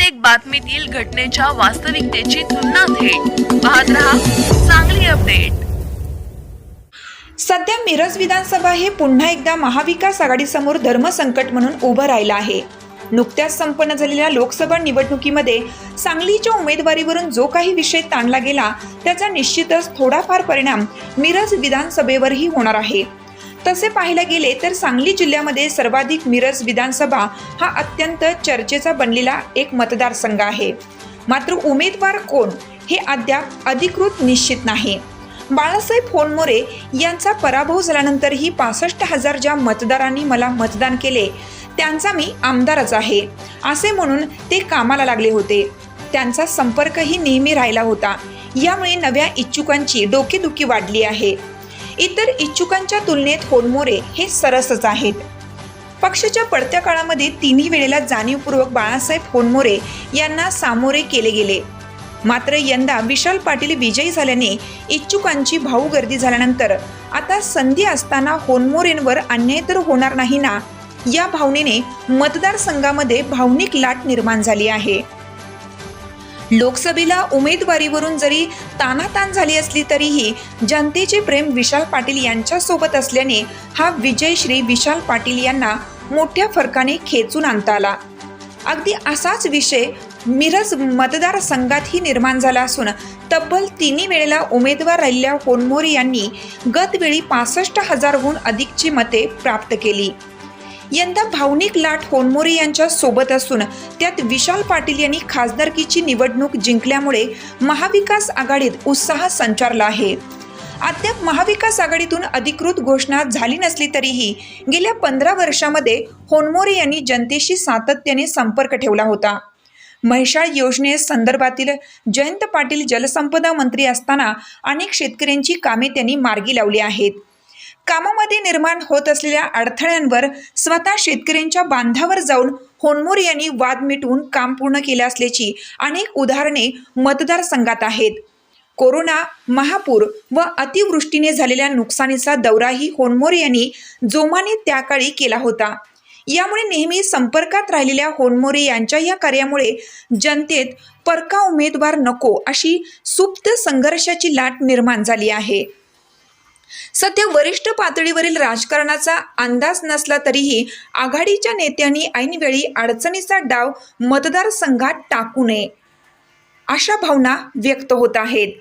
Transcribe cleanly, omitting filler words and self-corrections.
प्रत्येक बातमीतील घटनेच्या वास्तविकतेची तुलना थेट पाहत रहा सांगली अपडेट। सध्या मिरज विधानसभा हे पुन्हा एकदा महाविकास आघाडीसमोर धर्मसंकट म्हणून उभं राहिलं आहे। नुकत्याच संपन्न झालेल्या लोकसभा निवडणुकीमध्ये सांगलीच्या उमेदवारीवरून जो काही विषय ताणला गेला त्याचा निश्चितच थोडाफार परिणाम मिरज विधानसभेवरही होणार आहे। तसे पाहायला गेले तर सांगली जिल्ह्यामध्ये सर्वाधिक मिरज विधानसभा हा अत्यंत चर्चेचा बनलेला एक मतदारसंघ आहे। मात्र उमेदवार कोण हे अद्याप अधिकृत निश्चित नाही। बाळासाहेब होनमोरे यांचा पराभव झाल्यानंतरही 65,000 ज्या मतदारांनी मला मतदान केले त्यांचा मी आमदारच आहे असे म्हणून ते कामाला लागले होते। त्यांचा संपर्कही नेहमी राहिला होता। यामुळे नव्या इच्छुकांची डोकेदुखी वाढली आहे। इतर इच्छुकांच्या तुलनेत होनमोरे हे सरसच आहेत। पक्षाच्या पडत्या काळामध्ये तिन्ही वेळेला जाणीवपूर्वक बाळासाहेब होनमोरे यांना सामोरे केले गेले। मात्र यंदा विशाल पाटील विजयी झाल्याने इच्छुकांची भाऊ गर्दी झाल्यानंतर आता संधी असताना होनमोरेंवर अन्याय तर होणार नाही ना या भावनेने मतदारसंघामध्ये भावनिक लाट निर्माण झाली आहे। लोकसभेला उमेदवारीवरून जरी ताणाताण झाली असली तरीही जनतेचे प्रेम विशाल पाटील यांच्या सोबत असल्याने हा विजय श्री विशाल पाटील यांना मोठ्या फरकाने खेचून आणता आला। अगदी असाच विषय मिरज मतदारसंघातही निर्माण झाला असून तब्बल तिन्ही वेळेला उमेदवार राहिलेल्या होनमोरे यांनी गतवेळी 65,000हून अधिकची मते प्राप्त केली। यंदा भावनिक लाट होनमोरे यांच्या सोबत असून त्यात विशाल पाटील यांनी खासदारकीची निवडणूक जिंकल्यामुळे महाविकास आघाडीत उत्साह संचारला आहे। अद्याप महाविकास आघाडीतून अधिकृत घोषणा झाली नसली तरीही गेल्या 15 वर्षांमध्ये होनमोरे यांनी जनतेशी सातत्याने संपर्क ठेवला होता। म्हैसाळ योजनेसंदर्भातील जयंत पाटील जलसंपदा मंत्री असताना अनेक शेतकऱ्यांची कामे त्यांनी मार्गी लावली आहेत। कामामध्ये निर्माण होत असलेल्या अडथळ्यांवर स्वतः शेतकऱ्यांच्या बांधावर जाऊन होनमोरे यांनी वाद मिटवून काम पूर्ण केले असल्याची अनेक उदाहरणे मतदारसंघात आहेत। कोरोना, महापूर व अतिवृष्टीने झालेल्या नुकसानीचा दौराही होनमोरे यांनी जोमाने त्या काळी केला होता। यामुळे नेहमी संपर्कात राहिलेल्या होनमोरे यांच्या या कार्यामुळे जनतेत परका उमेदवार नको अशी सुप्त संघर्षाची लाट निर्माण झाली आहे। सध्या वरिष्ठ पातळीवरील राजकारणाचा अंदाज नसला तरीही आघाडीच्या नेत्यांनी ऐनवेळी अडचणीचा डाव मतदारसंघात टाकू नये अशा भावना व्यक्त होत आहेत।